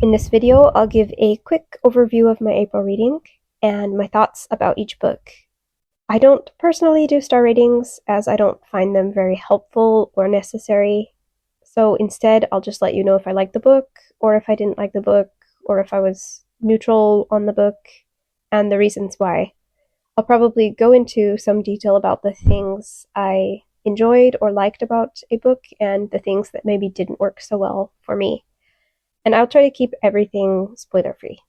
In this video, I'll give a quick overview of my April reading and my thoughts about each book. I don't personally do star ratings as I don't find them very helpful or necessary, so instead I'll just let you know if I liked the book, or if I didn't like the book, or if I was neutral on the book, and the reasons why. I'll probably go into some detail about the things I enjoyed or liked about a book and the things that maybe didn't work so well for me. And I'll try to keep everything spoiler-free.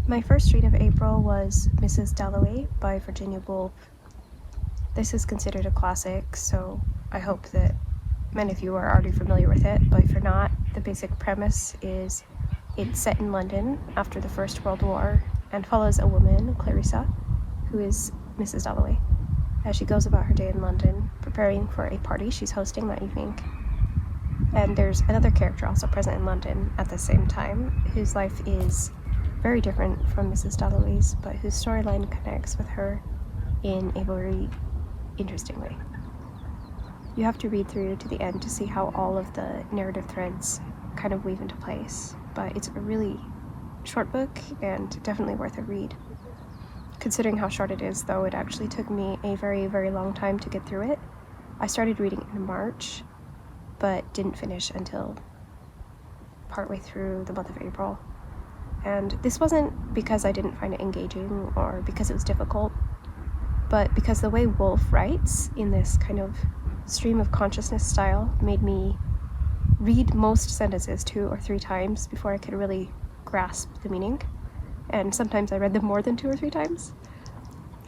My first read of April was Mrs. Dalloway by Virginia Woolf. This is considered a classic, so I hope that many of you are already familiar with it, but if you're not, the basic premise is it's set in London after the First World War and follows a woman, Clarissa, who is Mrs. Dalloway, as she goes about her day in London, preparing for a party she's hosting that evening. And there's another character also present in London at the same time, whose life is very different from Mrs. Dalloway's, but whose storyline connects with her in a very interesting way. You have to read through to the end to see how all of the narrative threads kind of weave into place, but it's a really short book and definitely worth a read. Considering how short it is, though, it actually took me a very, very long time to get through it. I started reading in March, but didn't finish until partway through the month of April. And this wasn't because I didn't find it engaging or because it was difficult, but because the way Woolf writes in this kind of stream of consciousness style made me read most sentences 2 or 3 times before I could really grasp the meaning. And sometimes I read them more than 2 or 3 times.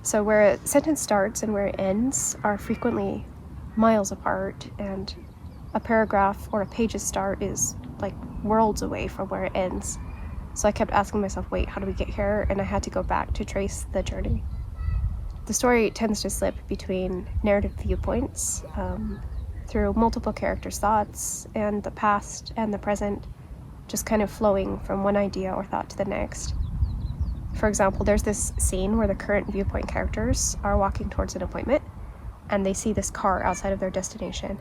So where a sentence starts and where it ends are frequently miles apart, and a paragraph or a page's start is like worlds away from where it ends. So I kept asking myself, wait, how do we get here? And I had to go back to trace the journey. The story tends to slip between narrative viewpoints, through multiple characters' thoughts, and the past and the present, just kind of flowing from one idea or thought to the next. For example, there's this scene where the current viewpoint characters are walking towards an appointment, and they see this car outside of their destination.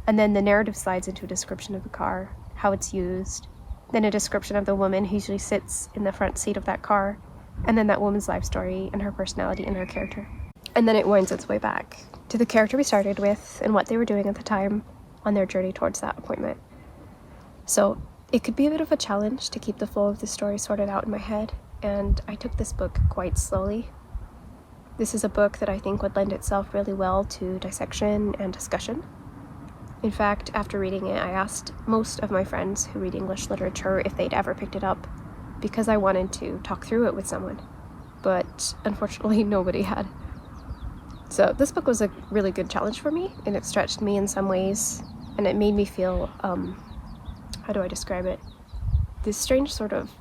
And then the narrative slides into a description of the car, how it's used, then a description of the woman who usually sits in the front seat of that car, and then that woman's life story and her personality and her character. And then it winds its way back to the character we started with and what they were doing at the time on their journey towards that appointment. So it could be a bit of a challenge to keep the flow of the story sorted out in my head, and I took this book quite slowly. This is a book that I think would lend itself really well to dissection and discussion. In fact, after reading it, I asked most of my friends who read English literature if they'd ever picked it up, because I wanted to talk through it with someone, but unfortunately nobody had. So this book was a really good challenge for me, and it stretched me in some ways, and it made me feel, how do I describe it? This strange sort of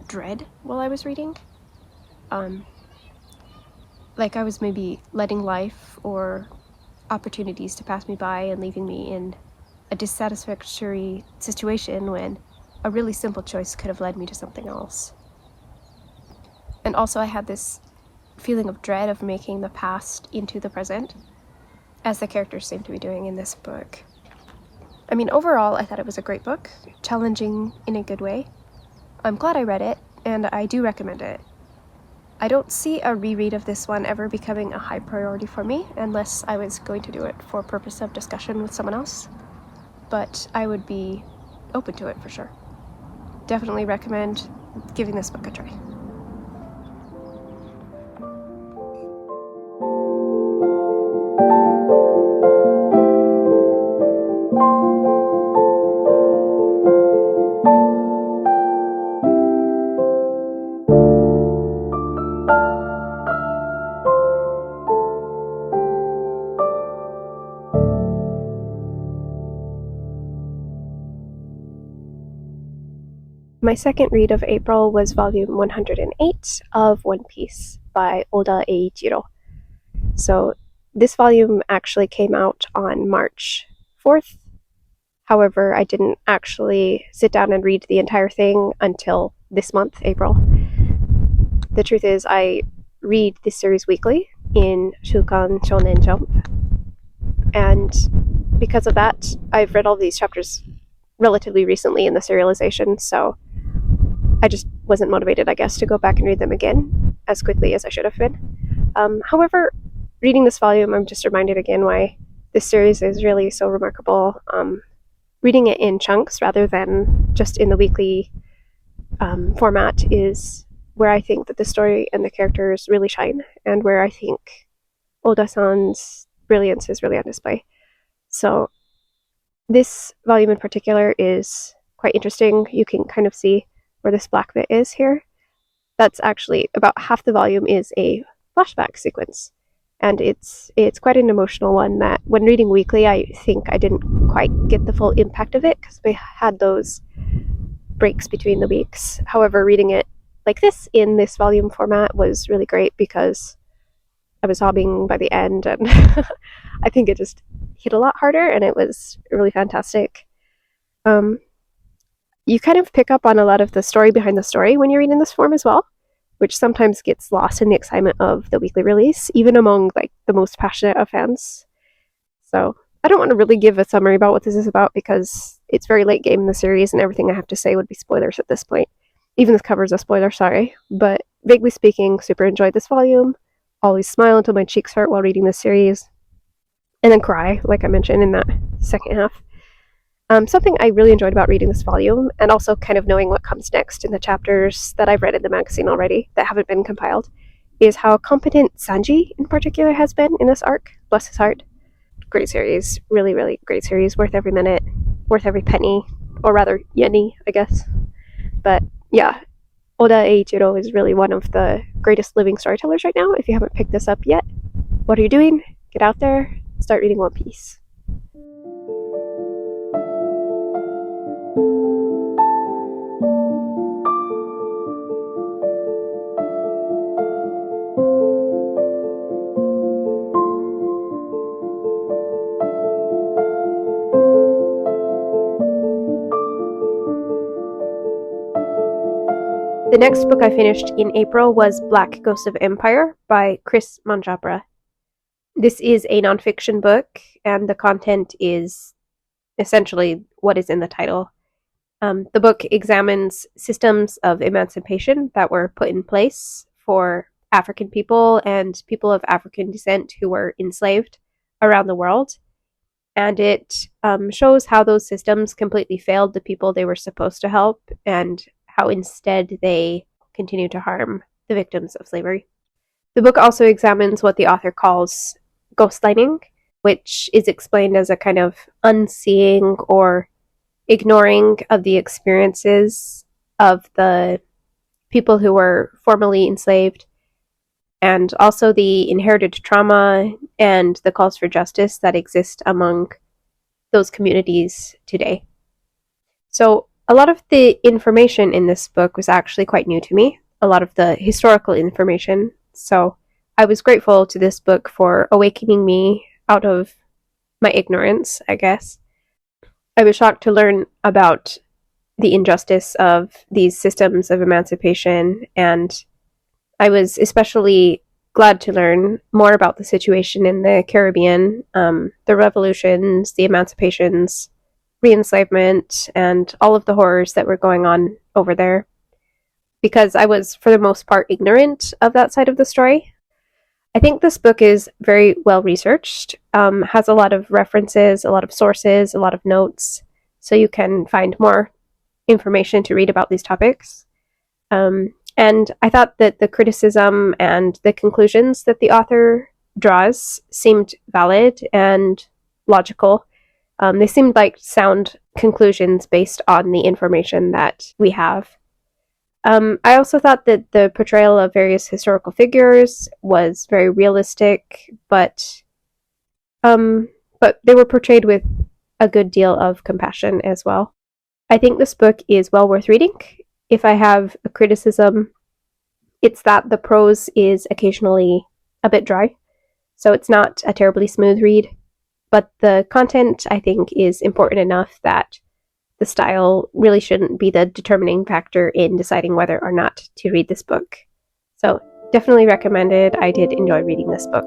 dread while I was reading. Like I was maybe letting life or opportunities to pass me by and leaving me in a dissatisfactory situation when a really simple choice could have led me to something else. And also I had this feeling of dread of making the past into the present, as the characters seem to be doing in this book. I mean, overall, I thought it was a great book, challenging in a good way. I'm glad I read it, and I do recommend it. I don't see a reread of this one ever becoming a high priority for me, unless I was going to do it for purpose of discussion with someone else, but I would be open to it for sure. Definitely recommend giving this book a try. My second read of April was volume 108 of One Piece by Oda Eiichiro. So this volume actually came out on March 4th. However, I didn't actually sit down and read the entire thing until this month, April. the truth is I read this series weekly in Shukan Shonen Jump, and because of that, I've read all these chapters relatively recently in the serialization, so I just wasn't motivated, I guess, to go back and read them again as quickly as I should have been. However, reading this volume, I'm just reminded again why this series is really so remarkable. Reading it in chunks rather than just in the weekly format is where I think that the story and the characters really shine, and where I think Oda-san's brilliance is really on display. So this volume in particular is quite interesting. You can kind of see where this black bit is here. That's actually about half the volume is a flashback sequence. And it's quite an emotional one that when reading weekly, I think I didn't quite get the full impact of it because we had those breaks between the weeks. However, reading it like this in this volume format was really great because I was sobbing by the end, and I think it just hit a lot harder, and it was really fantastic. You kind of pick up on a lot of the story behind the story when you're reading this form as well, which sometimes gets lost in the excitement of the weekly release, even among like the most passionate of fans. So I don't want to really give a summary about what this is about because it's very late game in the series, and everything I have to say would be spoilers at this point. Even the cover's a spoiler, sorry. But vaguely speaking, super enjoyed this volume. Always smile until my cheeks hurt while reading this series. And then cry, like I mentioned in that second half. Something I really enjoyed about reading this volume, and also kind of knowing what comes next in the chapters that I've read in the magazine already that haven't been compiled, is how competent Sanji in particular has been in this arc. Bless his heart. Great series. Really, really great series. Worth every minute. Worth every penny. Or rather, yenny, I guess. But yeah, Oda Eiichiro is really one of the greatest living storytellers right now. If you haven't picked this up yet, what are you doing? Get out there, start reading One Piece. The next book I finished in April was Black Ghost of Empire by Kris Manjapra. This is a nonfiction book, and the content is essentially what is in the title. The book examines systems of emancipation that were put in place for African people and people of African descent who were enslaved around the world. And it shows how those systems completely failed the people they were supposed to help, and how instead they continue to harm the victims of slavery. The book also examines what the author calls ghostlining, which is explained as a kind of unseeing or ignoring of the experiences of the people who were formerly enslaved, and also the inherited trauma and the calls for justice that exist among those communities today. So a lot of the information in this book was actually quite new to me, a lot of the historical information. So I was grateful to this book for awakening me out of my ignorance, I guess. I was shocked to learn about the injustice of these systems of emancipation, and I was especially glad to learn more about the situation in the Caribbean, the revolutions, the emancipations, re-enslavement, and all of the horrors that were going on over there, because I was, for the most part, ignorant of that side of the story. I think this book is very well researched, has a lot of references, a lot of sources, a lot of notes, so you can find more information to read about these topics. And I thought that the criticism and the conclusions that the author draws seemed valid and logical. They seemed like sound conclusions based on the information that we have. I also thought that the portrayal of various historical figures was very realistic, but they were portrayed with a good deal of compassion as well. I think this book is well worth reading. If I have a criticism, it's that the prose is occasionally a bit dry, so it's not a terribly smooth read. But the content, I think, is important enough that the style really shouldn't be the determining factor in deciding whether or not to read this book. So definitely recommended. I did enjoy reading this book.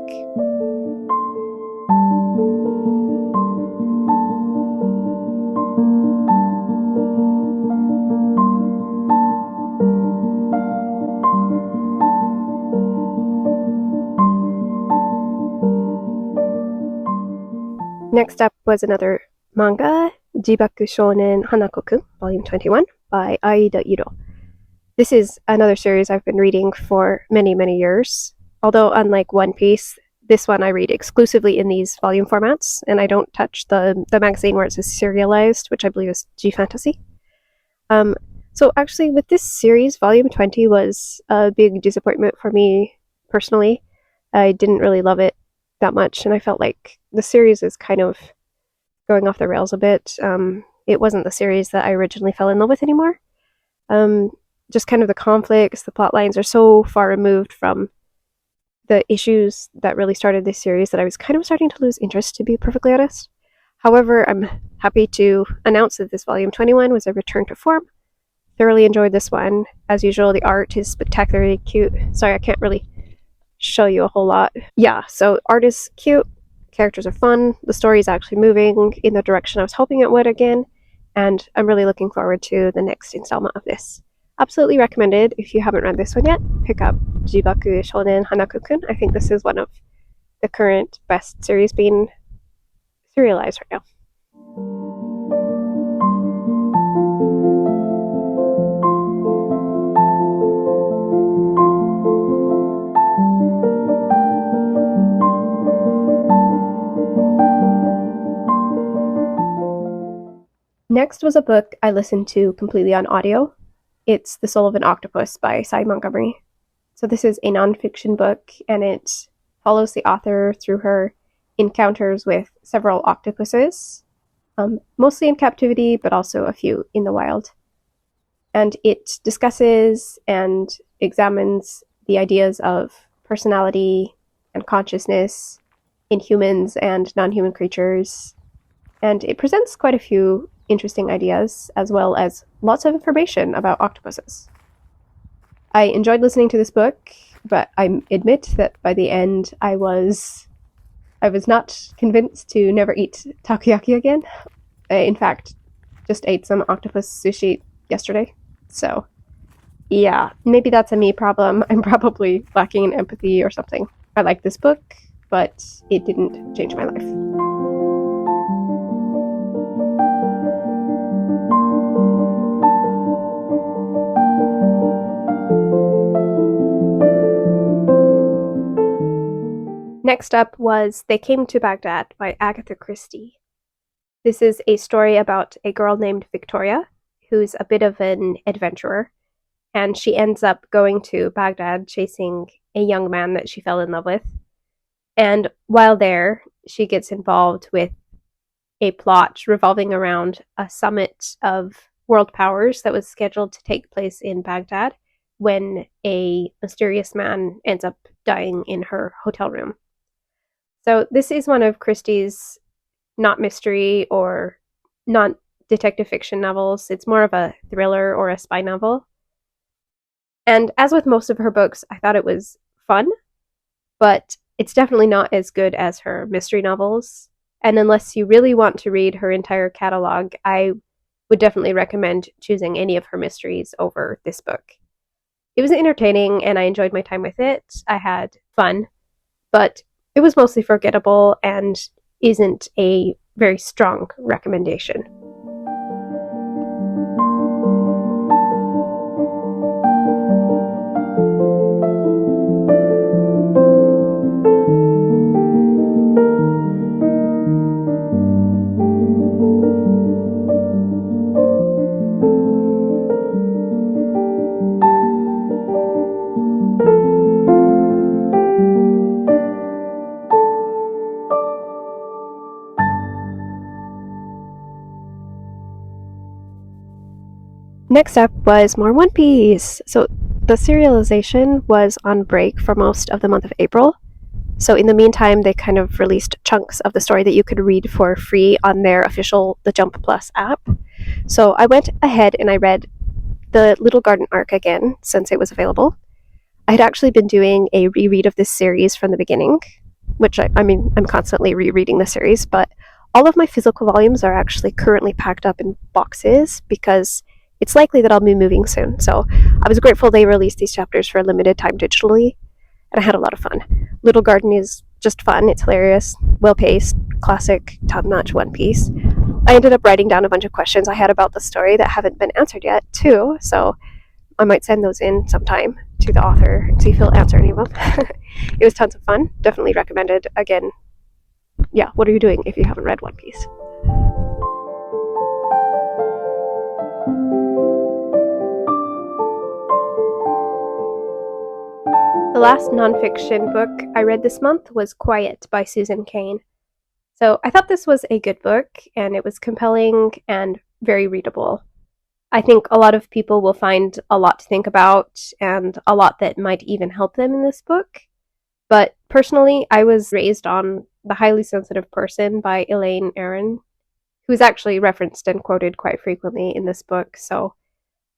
Next up was another manga, Jibaku Shonen Hanako-kun, Volume 21, by Aida. This is another series I've been reading for many, many years. Although unlike One Piece, this one I read exclusively in these volume formats, and I don't touch the magazine where it's serialized, which I believe is G Fantasy. So actually with this series, Volume 20 was a big disappointment for me personally. I didn't really love it that much, and I felt like the series is kind of going off the rails a bit. It wasn't the series that I originally fell in love with anymore. Just kind of the conflicts, the plot lines are so far removed from the issues that really started this series that I was kind of starting to lose interest, to be perfectly honest. However, I'm happy to announce that this Volume 21 was a return to form. Thoroughly enjoyed this one. As usual, the art is spectacularly cute. Sorry, I can't really show you a whole lot. Yeah, so art is cute, characters are fun, the story is actually moving in the direction I was hoping it would again, and I'm really looking forward to the next installment of this. Absolutely recommended. If you haven't read this one yet, pick up Jibaku Shonen Hanako-kun. I think this is one of the current best series being serialized right now. Next was a book I listened to completely on audio. It's The Soul of an Octopus by Montgomery. So this is a nonfiction book, and it follows the author through her encounters with several octopuses, mostly in captivity, but also a few in the wild. And it discusses and examines the ideas of personality and consciousness in humans and non-human creatures. And it presents quite a few interesting ideas, as well as lots of information about octopuses. I enjoyed listening to this book, but I admit that by the end I was not convinced to never eat takoyaki again. I, in fact, just ate some octopus sushi yesterday. So, yeah, maybe that's a me problem. I'm probably lacking in empathy or something. I like this book, but it didn't change my life. Next up was They Came to Baghdad by Agatha Christie. This is a story about a girl named Victoria, who's a bit of an adventurer, and she ends up going to Baghdad chasing a young man that she fell in love with. And while there, she gets involved with a plot revolving around a summit of world powers that was scheduled to take place in Baghdad when a mysterious man ends up dying in her hotel room. So this is one of Christie's not mystery or not detective fiction novels. It's more of a thriller or a spy novel. And as with most of her books, I thought it was fun, but it's definitely not as good as her mystery novels. And unless you really want to read her entire catalog, I would definitely recommend choosing any of her mysteries over this book. It was entertaining and I enjoyed my time with it. I had fun, but it was mostly forgettable and isn't a very strong recommendation. Next up was more One Piece. So the serialization was on break for most of the month of April. So in the meantime, they kind of released chunks of the story that you could read for free on their official The Jump Plus app. So I went ahead and I read the Little Garden arc again, since it was available. I had actually been doing a reread of this series from the beginning, which I'm constantly rereading the series, but all of my physical volumes are actually currently packed up in boxes because it's likely that I'll be moving soon. So I was grateful they released these chapters for a limited time digitally, and I had a lot of fun. Little Garden is just fun. It's hilarious, well-paced, classic, top-notch One Piece. I ended up writing down a bunch of questions I had about the story that haven't been answered yet, too, so I might send those in sometime to the author and see if he'll answer any of them. It was tons of fun. Definitely recommended. Again, yeah, what are you doing if you haven't read One Piece? The last nonfiction book I read this month was Quiet by Susan Cain. So I thought this was a good book, and it was compelling and very readable. I think a lot of people will find a lot to think about and a lot that might even help them in this book. But personally, I was raised on The Highly Sensitive Person by Elaine Aron, who's actually referenced and quoted quite frequently in this book. So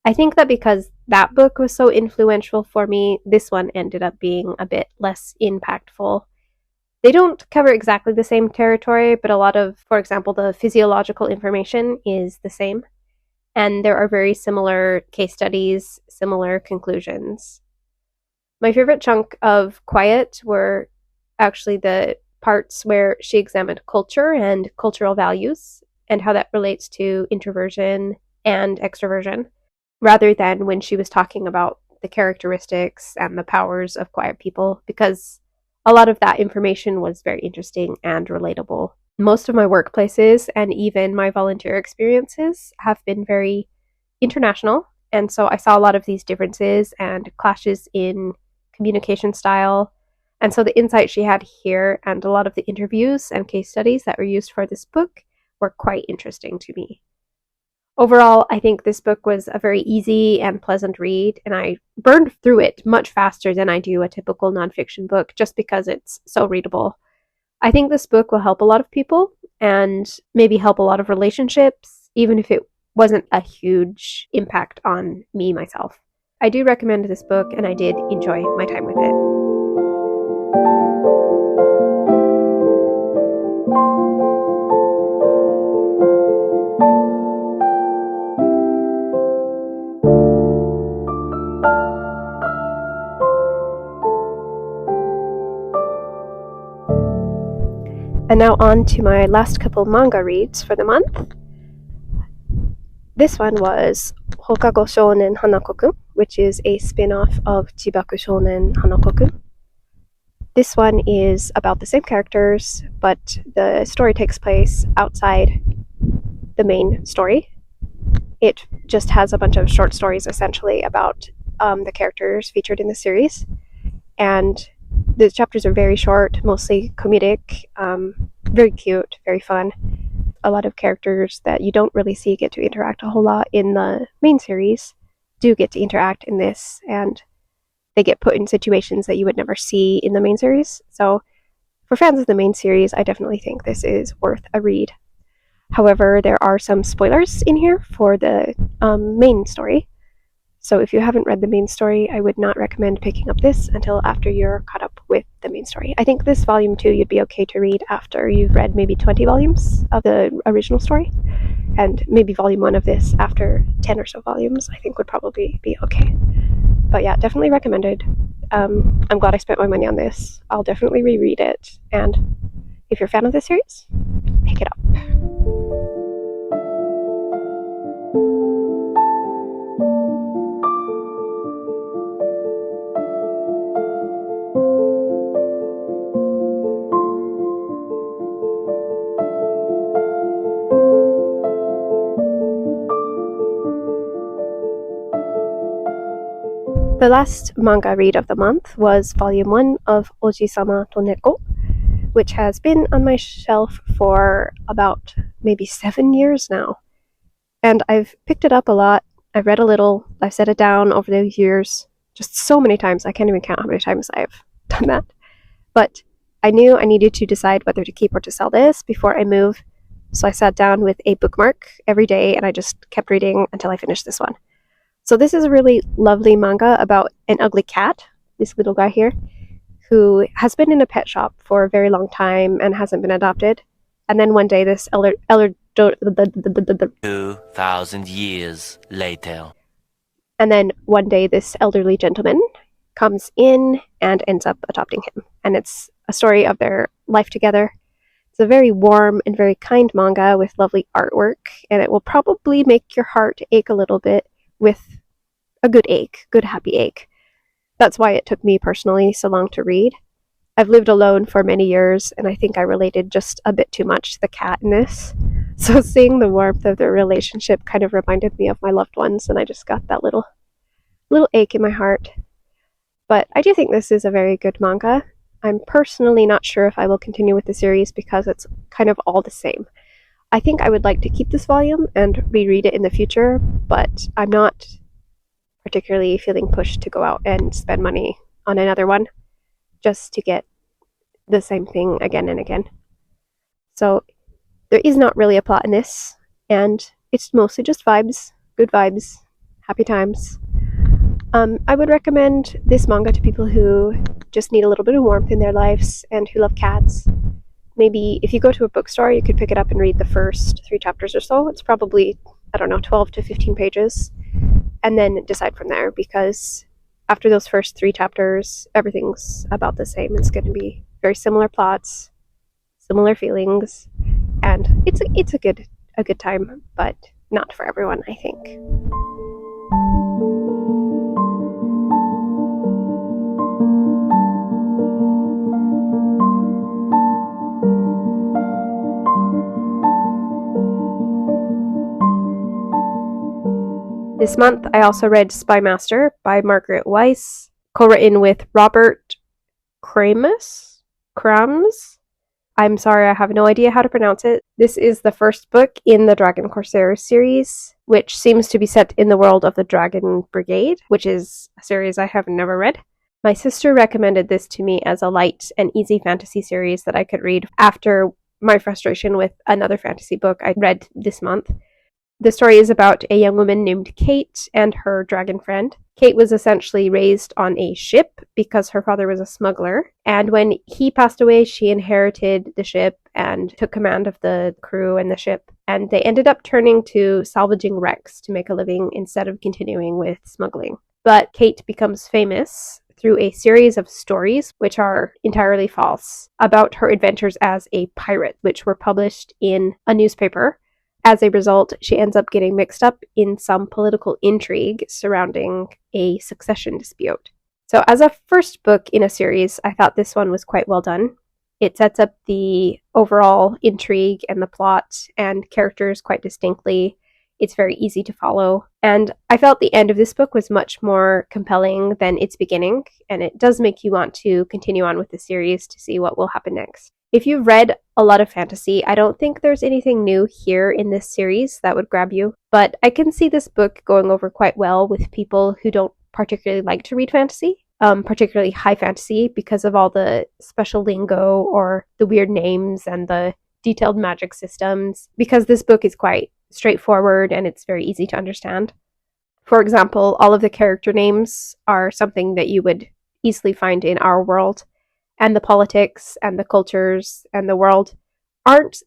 I think that because that book was so influential for me, this one ended up being a bit less impactful. They don't cover exactly the same territory, but a lot of, for example, the physiological information is the same. And there are very similar case studies, similar conclusions. My favorite chunk of Quiet were actually the parts where she examined culture and cultural values and how that relates to introversion and extroversion, rather than when she was talking about the characteristics and the powers of quiet people, because a lot of that information was very interesting and relatable. Most of my workplaces and even my volunteer experiences have been very international, and so I saw a lot of these differences and clashes in communication style. And so the insight she had here and a lot of the interviews and case studies that were used for this book were quite interesting to me. Overall, I think this book was a very easy and pleasant read, and I burned through it much faster than I do a typical nonfiction book just because it's so readable. I think this book will help a lot of people and maybe help a lot of relationships, even if it wasn't a huge impact on me myself. I do recommend this book, and I did enjoy my time with it. And now on to my last couple manga reads for the month. This one was Hokago Shonen Hanako-kun, which is a spin-off of Jibaku Shonen Hanako-kun. This one is about the same characters, but the story takes place outside the main story. It just has a bunch of short stories, essentially, about the characters featured in the series. And the chapters are very short, mostly comedic, very cute, very fun. A lot of characters that you don't really see get to interact a whole lot in the main series do get to interact in this, and they get put in situations that you would never see in the main series. So for fans of the main series, I definitely think this is worth a read. However, there are some spoilers in here for the main story. So if you haven't read the main story, I would not recommend picking up this until after you're caught up with the main story. I think this volume 2 you'd be okay to read after you've read maybe 20 volumes of the original story, and maybe volume 1 of this after 10 or so volumes, I think would probably be okay. But yeah, definitely recommended. I'm glad I spent my money on this. I'll definitely reread it, and if you're a fan of this series, pick it up. The last manga read of the month was volume 1 of Ojisama to Neko, which has been on my shelf for about maybe 7 years now. And I've picked it up a lot. I've read a little. I've set it down over the years, just so many times. I can't even count how many times I've done that. But I knew I needed to decide whether to keep or to sell this before I move. So I sat down with a bookmark every day, and I just kept reading until I finished this one. So this is a really lovely manga about an ugly cat, this little guy here, who has been in a pet shop for a very long time and hasn't been adopted. And then one day this 2,000 years later. And then one day this elderly gentleman comes in and ends up adopting him. And it's a story of their life together. It's a very warm and very kind manga with lovely artwork, and it will probably make your heart ache a little bit with a good ache, good happy ache. That's why it took me personally so long to read. I've lived alone for many years, and I think I related just a bit too much to the cat in this. So seeing the warmth of their relationship kind of reminded me of my loved ones, and I just got that little ache in my heart. But I do think this is a very good manga. I'm personally not sure if I will continue with the series because it's kind of all the same. I think I would like to keep this volume and reread it in the future, but I'm not particularly feeling pushed to go out and spend money on another one just to get the same thing again and again. So there is not really a plot in this, and it's mostly just vibes, good vibes, happy times. I would recommend this manga to people who just need a little bit of warmth in their lives and who love cats. Maybe if you go to a bookstore, you could pick it up and read the first 3 chapters or so. It's probably, 12 to 15 pages, and then decide from there, because after those first 3 chapters, everything's about the same. It's going to be very similar plots, similar feelings, and it's a good time, but not for everyone, I think. This month, I also read Spymaster by Margaret Weis, co-written with Robert Krammes? I'm sorry, I have no idea how to pronounce it. This is the first book in the Dragon Corsair series, which seems to be set in the world of the Dragon Brigade, which is a series I have never read. My sister recommended this to me as a light and easy fantasy series that I could read after my frustration with another fantasy book I read this month. The story is about a young woman named Kate and her dragon friend. Kate was essentially raised on a ship because her father was a smuggler, and when he passed away, she inherited the ship and took command of the crew and the ship, and they ended up turning to salvaging wrecks to make a living instead of continuing with smuggling. But Kate becomes famous through a series of stories, which are entirely false, about her adventures as a pirate, which were published in a newspaper. As a result, she ends up getting mixed up in some political intrigue surrounding a succession dispute. So as a first book in a series, I thought this one was quite well done. It sets up the overall intrigue and the plot and characters quite distinctly. It's very easy to follow. And I felt the end of this book was much more compelling than its beginning, and it does make you want to continue on with the series to see what will happen next. If you've read a lot of fantasy, I don't think there's anything new here in this series that would grab you, but I can see this book going over quite well with people who don't particularly like to read fantasy, particularly high fantasy, because of all the special lingo or the weird names and the detailed magic systems, because this book is quite straightforward and it's very easy to understand. For example, all of the character names are something that you would easily find in our world, and the politics and the cultures and the world aren't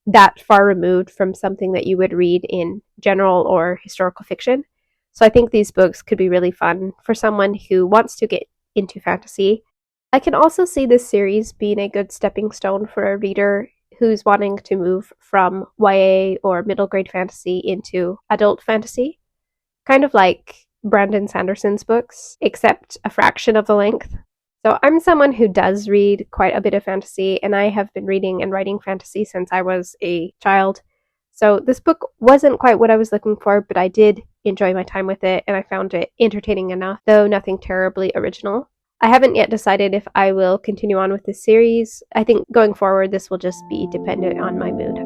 that far removed from something that you would read in general or historical fiction. So I think these books could be really fun for someone who wants to get into fantasy. I can also see this series being a good stepping stone for a reader who's wanting to move from YA or middle grade fantasy into adult fantasy, kind of like Brandon Sanderson's books, except a fraction of the length. So I'm someone who does read quite a bit of fantasy, and I have been reading and writing fantasy since I was a child. So this book wasn't quite what I was looking for, but I did enjoy my time with it, and I found it entertaining enough, though nothing terribly original. I haven't yet decided if I will continue on with this series. I think going forward, this will just be dependent on my mood.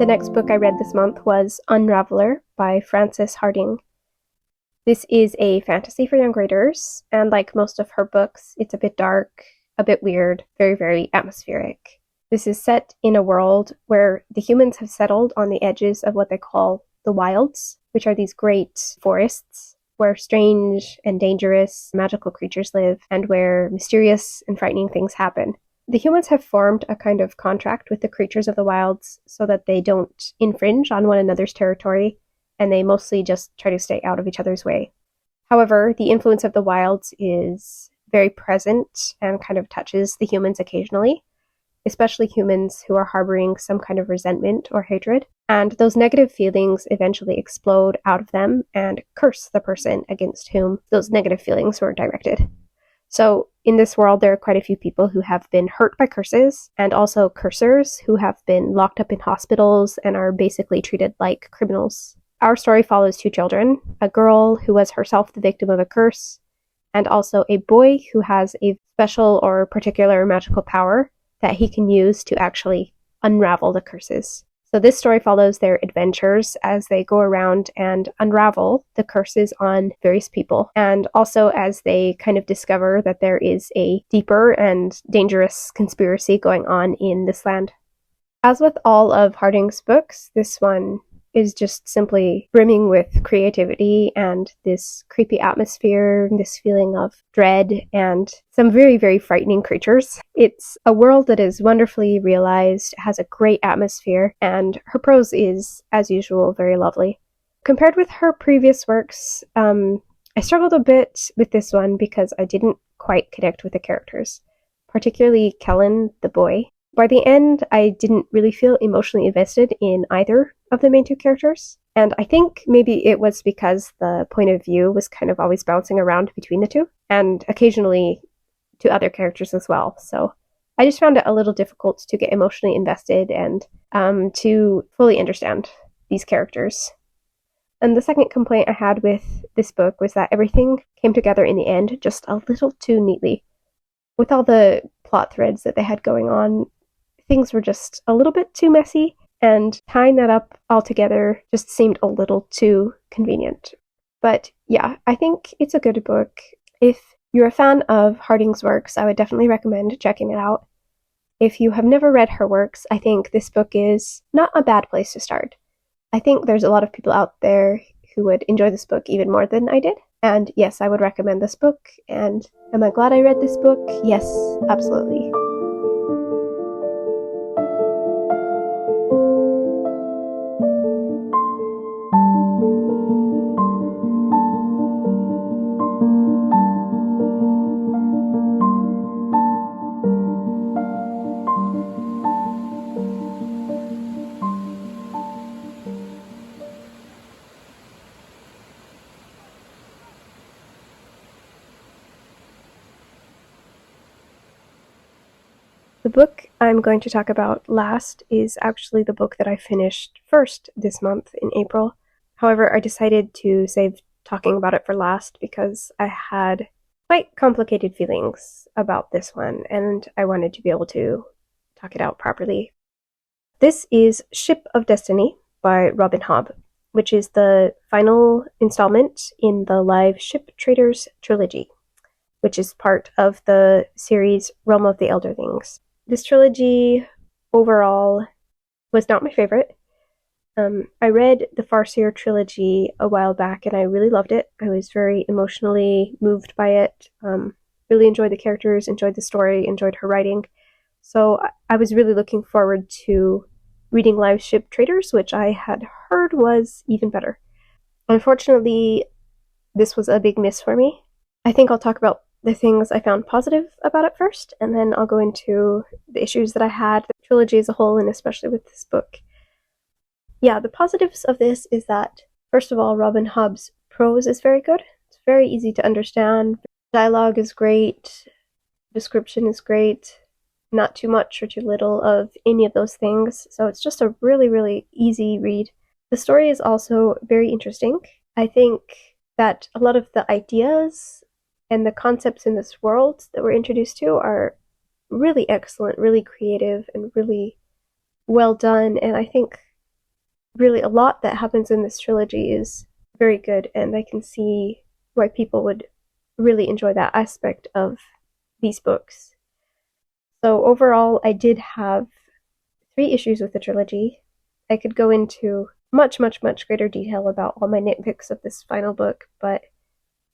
The next book I read this month was Unraveller by Frances Hardinge. This is a fantasy for young readers, and like most of her books, it's a bit dark a bit weird, very, very atmospheric. This is set in a world where the humans have settled on the edges of what they call the wilds, which are these great forests where strange and dangerous magical creatures live and where mysterious and frightening things happen. The humans have formed a kind of contract with the creatures of the wilds so that they don't infringe on one another's territory, and they mostly just try to stay out of each other's way. However, the influence of the wilds is very present and kind of touches the humans occasionally, especially humans who are harboring some kind of resentment or hatred. And those negative feelings eventually explode out of them and curse the person against whom those negative feelings were directed. So in this world, there are quite a few people who have been hurt by curses, and also cursers who have been locked up in hospitals and are basically treated like criminals. Our story follows two children, a girl who was herself the victim of a curse, and also a boy who has a special or particular magical power that he can use to actually unravel the curses. So this story follows their adventures as they go around and unravel the curses on various people, and also as they kind of discover that there is a deeper and dangerous conspiracy going on in this land. As with all of Hardinge's books, this one is just simply brimming with creativity and this creepy atmosphere, this feeling of dread, and some very, very frightening creatures. It's a world that is wonderfully realized, has a great atmosphere, and her prose is, as usual, very lovely. Compared with her previous works, I struggled a bit with this one because I didn't quite connect with the characters, particularly Kellen, the boy. By the end, I didn't really feel emotionally invested in either of the main two characters, and I think maybe it was because the point of view was kind of always bouncing around between the two, and occasionally to other characters as well. So I just found it a little difficult to get emotionally invested and to fully understand these characters. And the second complaint I had with this book was that everything came together in the end just a little too neatly. With all the plot threads that they had going on, things were just a little bit too messy, and tying that up all together just seemed a little too convenient. But yeah, I think it's a good book. If you're a fan of Hardinge's works, I would definitely recommend checking it out. If you have never read her works, I think this book is not a bad place to start. I think there's a lot of people out there who would enjoy this book even more than I did. And yes, I would recommend this book. And am I glad I read this book? Yes, absolutely. The book I'm going to talk about last is actually the book that I finished first this month in April. However, I decided to save talking about it for last because I had quite complicated feelings about this one, and I wanted to be able to talk it out properly. This is Ship of Destiny by Robin Hobb, which is the final installment in the Liveship Traders Trilogy, which is part of the series Realm of the Elderlings. This trilogy overall was not my favorite. I read the Farseer trilogy a while back and I really loved it. I was very emotionally moved by it, really enjoyed the characters, enjoyed the story, enjoyed her writing. So I was really looking forward to reading Liveship Traders, which I had heard was even better. Unfortunately, this was a big miss for me. I think I'll talk about the things I found positive about it first, and then I'll go into the issues that I had, the trilogy as a whole, and especially with this book. Yeah, the positives of this is that, first of all, Robin Hobb's prose is very good. It's very easy to understand. Dialogue is great. Description is great. Not too much or too little of any of those things. So it's just a really, really easy read. The story is also very interesting. I think that a lot of the ideas and the concepts in this world that we're introduced to are really excellent, really creative, and really well done. And I think really a lot that happens in this trilogy is very good, and I can see why people would really enjoy that aspect of these books. So overall, I did have 3 issues with the trilogy. I could go into much, much, much greater detail about all my nitpicks of this final book, but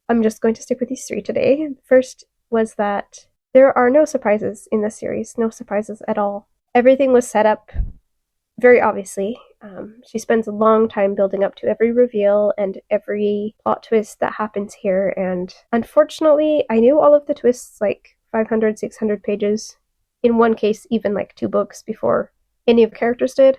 I'm just going to stick with these 3 today. First was that there are no surprises in this series, no surprises at all. Everything was set up very obviously. She spends a long time building up to every reveal and every plot twist that happens here, and unfortunately, I knew all of the twists like 500, 600 pages, in one case even like 2 books before any of the characters did,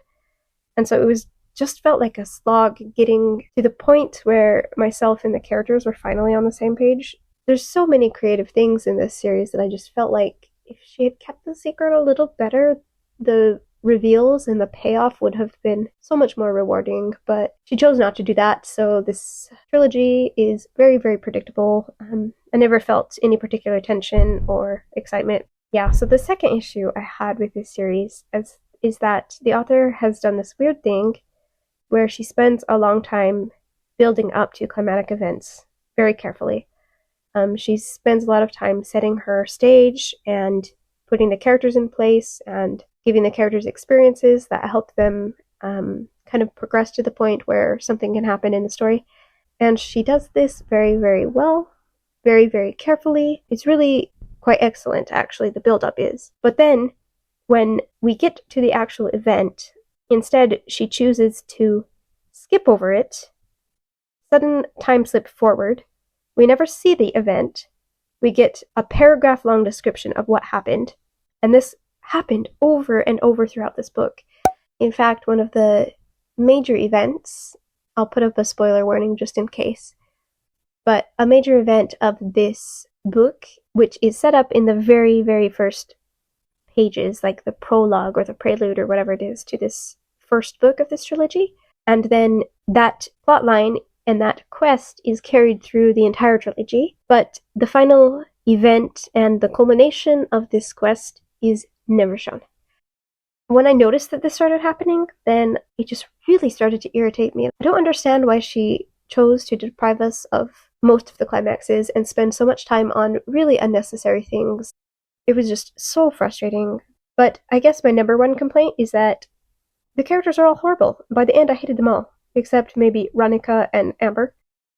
and so it was just felt like a slog getting to the point where myself and the characters were finally on the same page. There's so many creative things in this series that I just felt like if she had kept the secret a little better, the reveals and the payoff would have been so much more rewarding, but she chose not to do that, so this trilogy is very, very predictable. I never felt any particular tension or excitement. Yeah, so the second issue I had with this series is that the author has done this weird thing where she spends a long time building up to climatic events very carefully. She spends a lot of time setting her stage and putting the characters in place and giving the characters experiences that help them kind of progress to the point where something can happen in the story. And she does this very, very well, very, very carefully. It's really quite excellent, actually, the build-up is. But then, when we get to the actual event, instead she chooses to skip over it, sudden time slip forward. We never see the event. We get a paragraph-long description of what happened. And this happened over and over throughout this book. In fact, one of the major events, I'll put up a spoiler warning just in case, but a major event of this book, which is set up in the very, very first pages, like the prologue or the prelude or whatever it is to this first book of this trilogy, and then that plotline and that quest is carried through the entire trilogy, but the final event and the culmination of this quest is never shown. When I noticed that this started happening, then it just really started to irritate me. I don't understand why she chose to deprive us of most of the climaxes and spend so much time on really unnecessary things. It was just so frustrating. But I guess my number one complaint is that the characters are all horrible. By the end, I hated them all, except maybe Ronica and Amber.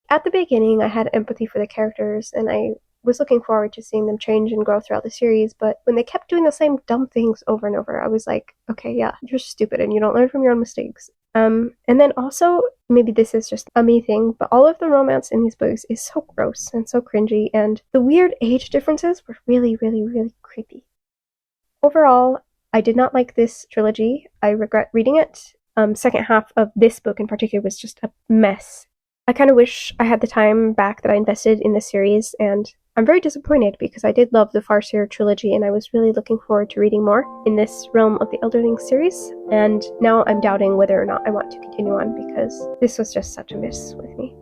At the beginning, I had empathy for the characters, and I was looking forward to seeing them change and grow throughout the series, but when they kept doing the same dumb things over and over, I was like, okay, yeah, you're stupid and you don't learn from your own mistakes. And then also, maybe this is just a me thing, but all of the romance in these books is so gross and so cringy, and the weird age differences were really, really, really creepy. Overall, I did not like this trilogy. I regret reading it. Second half of this book in particular was just a mess. I kind of wish I had the time back that I invested in this series, and I'm very disappointed because I did love the Farseer trilogy and I was really looking forward to reading more in this realm of the Elderling series, and now I'm doubting whether or not I want to continue on because this was just such a miss with me.